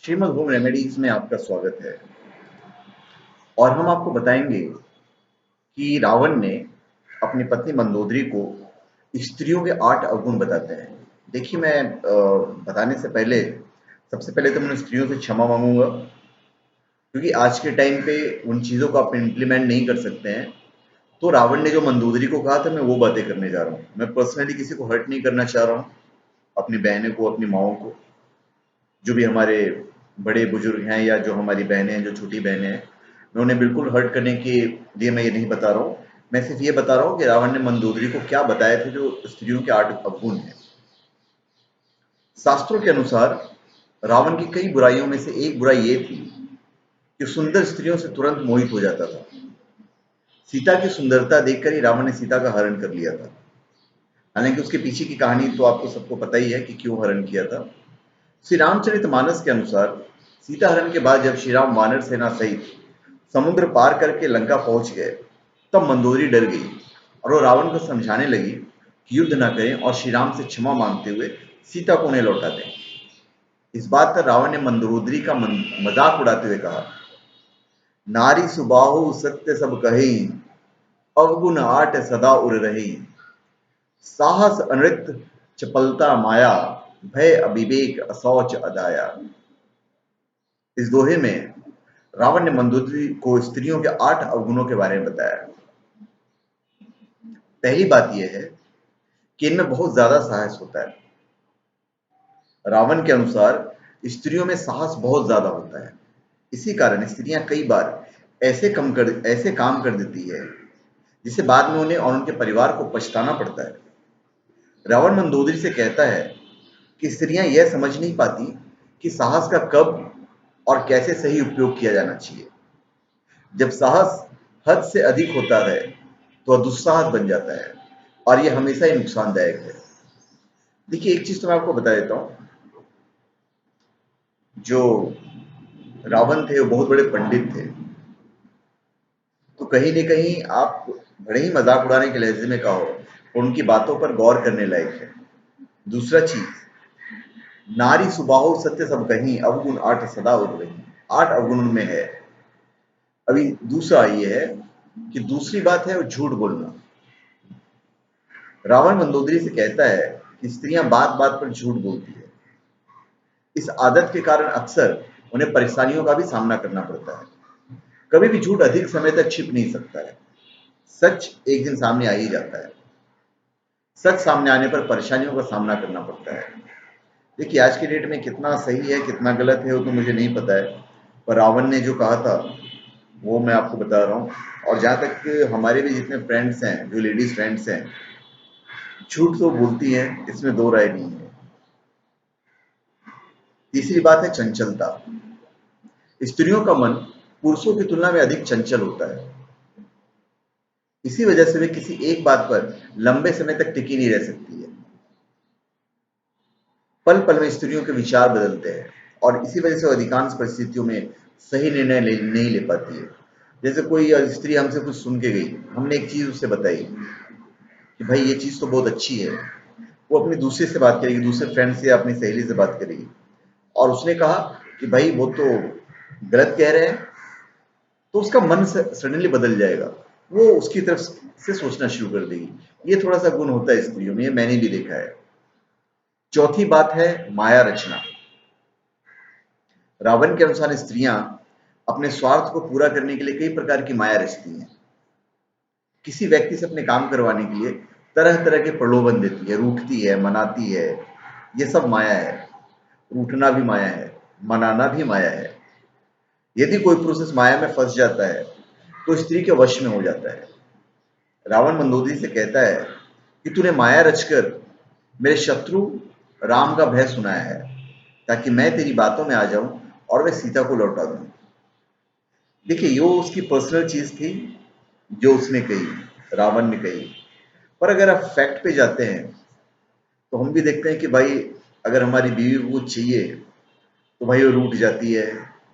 Shrimad home remedies में आपका स्वागत है। और हम आपको बताएंगे कि रावण ने अपनी पत्नी मंदोदरी को स्त्रियों के 8 अवगुण बताते हैं। देखिए, मैं बताने से पहले सबसे पहले तो मैं उन स्त्रियों से क्षमा मांगूंगा, क्योंकि आज के टाइम पे उन चीज़ों को आप इम्प्लीमेंट नहीं कर सकते हैं। तो रावण ने जो मंदोदरी को कहा था, मैं वो बातें करने जा रहा हूँ। मैं पर्सनली किसी को हर्ट नहीं करना चाह रहा हूँ, अपनी बहनों को, अपनी माँओं को, जो भी हमारे बड़े बुजुर्ग हैं या जो हमारी बहनें हैं, जो छोटी बहनें हैं, मैं उन्हें बिल्कुल हर्ट करने के लिए मैं ये नहीं बता रहा हूँ। मैं सिर्फ ये बता रहा हूँ कि रावण ने मंदोदरी को क्या बताए थे जो स्त्रियों के 8 अवगुण हैं। शास्त्रों के अनुसार रावण की कई बुराइयों में से एक बुराई ये थी कि सुंदर स्त्रियों से तुरंत मोहित हो जाता था। सीता की सुंदरता देखकर ही रावण ने सीता का हरण कर लिया था। हालांकि उसके पीछे की कहानी तो आपको सबको पता ही है कि क्यों हरण किया था। श्री रामचरितमानस के अनुसार सीता हरण के बाद जब श्री राम वानर सेना सहित समुद्र पार करके लंका पहुंच गए, तब मंदोदरी डर गई और वो रावण को समझाने लगी कि युद्ध न करें और श्री राम से क्षमा मांगते हुए सीता को उन्हें लौटा दें। इस बात पर रावण ने मंदोदरी का मजाक उड़ाते हुए कहा, नारी सुबाहु सत्य सब कही, अवगुण 8 सदा उर रही, साहस अनृत चपलता माया, भय अविवेक असौच अदाया। इस दोहे में रावण ने मंदोदरी को स्त्रियों के 8 अवगुणों के बारे में बताया। पहली बात यह है कि इनमें बहुत ज्यादा साहस होता है। रावण के अनुसार स्त्रियों में साहस बहुत ज्यादा होता है। इसी कारण स्त्रियां कई बार ऐसे काम कर देती है जिसे बाद में उन्हें और उनके परिवार को पछताना पड़ता है। रावण मंदोदरी से कहता है कि स्त्रियां यह समझ नहीं पाती कि साहस का कब और कैसे सही उपयोग किया जाना चाहिए। जब साहस हद से अधिक होता है तो वह दुस्साहस बन जाता है और यह हमेशा ही नुकसानदायक है। देखिए, एक चीज तो मैं आपको बता देता हूँ। जो रावण थे वो बहुत बड़े पंडित थे, तो कहीं न कहीं आप बड़े ही मजाक उड़ाने के लहजे में कहो, उनकी बातों पर गौर करने लायक है। दूसरा चीज, नारी सुबाहु सत्य सब कहीं, अवगुण 8 सदा उर रही। 8 अवगुण उनमें है। अभी दूसरा ये है कि दूसरी बात है वो झूठ बोलना। रावण मंदोदरी से कहता है कि स्त्रियां बात बात पर झूठ बोलती है। इस आदत के कारण अक्सर उन्हें परेशानियों का भी सामना करना पड़ता है। कभी भी झूठ अधिक समय तक छिप नहीं सकता है। सच एक दिन सामने आ ही जाता है। सच सामने आने पर परेशानियों का सामना करना पड़ता है। देखिए, आज के डेट में कितना सही है कितना गलत है वो तो मुझे नहीं पता है, पर रावण ने जो कहा था वो मैं आपको बता रहा हूँ। और जहाँ तक हमारे भी जितने फ्रेंड्स हैं, जो लेडीज फ्रेंड्स हैं, झूठ तो बोलती हैं, इसमें दो राय नहीं है। तीसरी बात है चंचलता। स्त्रियों का मन पुरुषों की तुलना में अधिक चंचल होता है। इसी वजह से वे किसी एक बात पर लंबे समय तक टिकी नहीं रह सकती है। पल पल में स्त्रियों के विचार बदलते हैं और इसी वजह से वो अधिकांश परिस्थितियों में सही निर्णय नहीं ले पाती है। जैसे कोई स्त्री हमसे कुछ सुन के गई, हमने एक चीज उससे बताई कि भाई ये चीज तो बहुत अच्छी है, वो अपनी दूसरे से बात करेगी, दूसरे फ्रेंड से या अपनी सहेली से बात करेगी, और उसने कहा कि भाई वो तो गलत कह रहे हैं, तो उसका मन सडनली बदल जाएगा। वो उसकी तरफ से सोचना शुरू कर देगी। ये थोड़ा सा गुण होता है स्त्रियों में, ये मैंने भी देखा है। चौथी बात है माया रचना। रावण के अनुसार स्त्रियां अपने स्वार्थ को पूरा करने के लिए कई प्रकार की माया रचती हैं। किसी व्यक्ति से अपने काम करवाने के लिए तरह तरह के प्रलोभन देती है, रूठती है, मनाती है। ये सब माया है। रूठना भी माया है, मनाना भी माया है। यदि कोई पुरुष इस माया में फंस जाता है तो स्त्री के वश में हो जाता है। रावण मंदोदरी से कहता है कि तूने माया रचकर मेरे शत्रु राम का भय सुनाया है, ताकि मैं तेरी बातों में आ जाऊं और मैं सीता को लौटा दूं। देखिए, ये उसकी पर्सनल चीज थी जो उसने कही, रावण ने कही। पर अगर आप फैक्ट पे जाते हैं तो हम भी देखते हैं कि भाई, अगर हमारी बीवी को कुछ चाहिए तो भाई वो रूठ जाती है।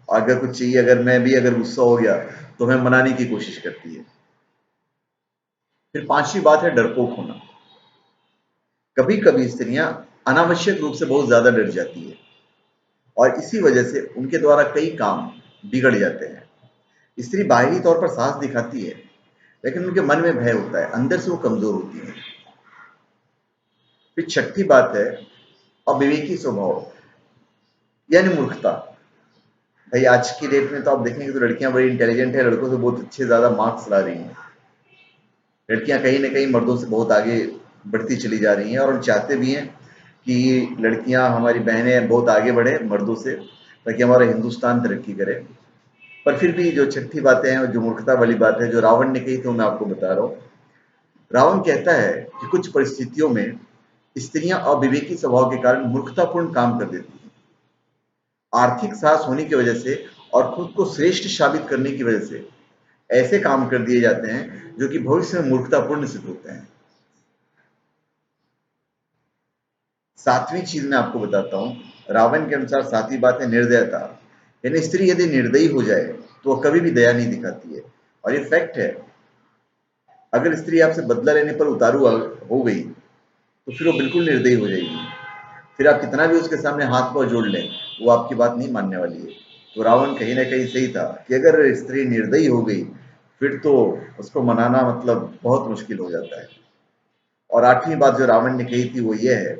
अगर कुछ चाहिए, अगर मैं भी अगर गुस्सा हो गया तो हमें मनाने की कोशिश करती है। फिर पांचवी बात है डरपोक होना। कभी कभी स्त्रियां अनावश्यक रूप से बहुत ज्यादा डर जाती है। और इसी वजह से उनके द्वारा कई काम बिगड़ जाते हैं। स्त्री बाहरी तौर पर साहस दिखाती है, लेकिन उनके मन में भय होता है, अंदर से वो कमजोर होती है। फिर छठी बात है अविवेकी स्वभाव यानी मूर्खता। भाई आज की डेट में तो आप देखेंगे तो लड़कियां बड़ी इंटेलिजेंट है, लड़कों से बहुत अच्छे ज्यादा मार्क्स ला रही हैं। लड़कियां कहीं ना कहीं मर्दों से बहुत आगे बढ़ती चली जा रही हैं, और हम चाहते भी हैं कि लड़कियां हमारी बहनें बहुत आगे बढ़े मर्दों से, ताकि हमारा हिंदुस्तान तरक्की करे। पर फिर भी जो छठी बातें हैं, जो मूर्खता वाली बात है, जो रावण ने कही, तो मैं आपको बता रहा हूँ। रावण कहता है कि कुछ परिस्थितियों में स्त्रियां अविवेकी स्वभाव के कारण मूर्खतापूर्ण काम कर देती हैं। आर्थिक साहस होने की वजह से और खुद को श्रेष्ठ साबित करने की वजह से ऐसे काम कर दिए जाते हैं जो कि भविष्य में मूर्खतापूर्ण सिद्ध होते हैं। सातवीं चीज मैं आपको बताता हूं। रावण के अनुसार सातवीं बात है निर्दयता। यानी स्त्री यदि निर्दयी हो जाए तो वह कभी भी दया नहीं दिखाती है, और ये फैक्ट है। अगर स्त्री आपसे बदला लेने पर उतारू हो गई तो फिर वो बिल्कुल निर्दयी हो जाएगी। फिर आप कितना भी उसके सामने हाथ पांव जोड़ लें, वो आपकी बात नहीं मानने वाली है। तो रावण कहीं ना कहीं सही था कि अगर स्त्री निर्दयी हो गई फिर तो उसको मनाना मतलब बहुत मुश्किल हो जाता है। और आठवीं बात जो रावण ने कही थी वो ये है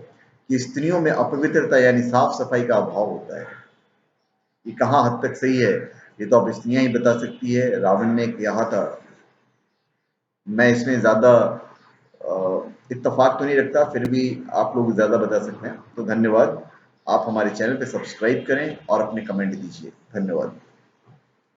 कि स्त्रियों में अपवित्रता यानी साफ सफाई का अभाव होता है। ये कहाँ हद तक सही है, ये तो अब स्त्रियां ही बता सकती है। रावण ने कहा था, मैं इसमें ज्यादा इत्तेफाक तो नहीं रखता, फिर भी आप लोग ज्यादा बता सकते हैं। तो धन्यवाद। आप हमारे चैनल पे सब्सक्राइब करें और अपने कमेंट दीजिए। धन्यवाद।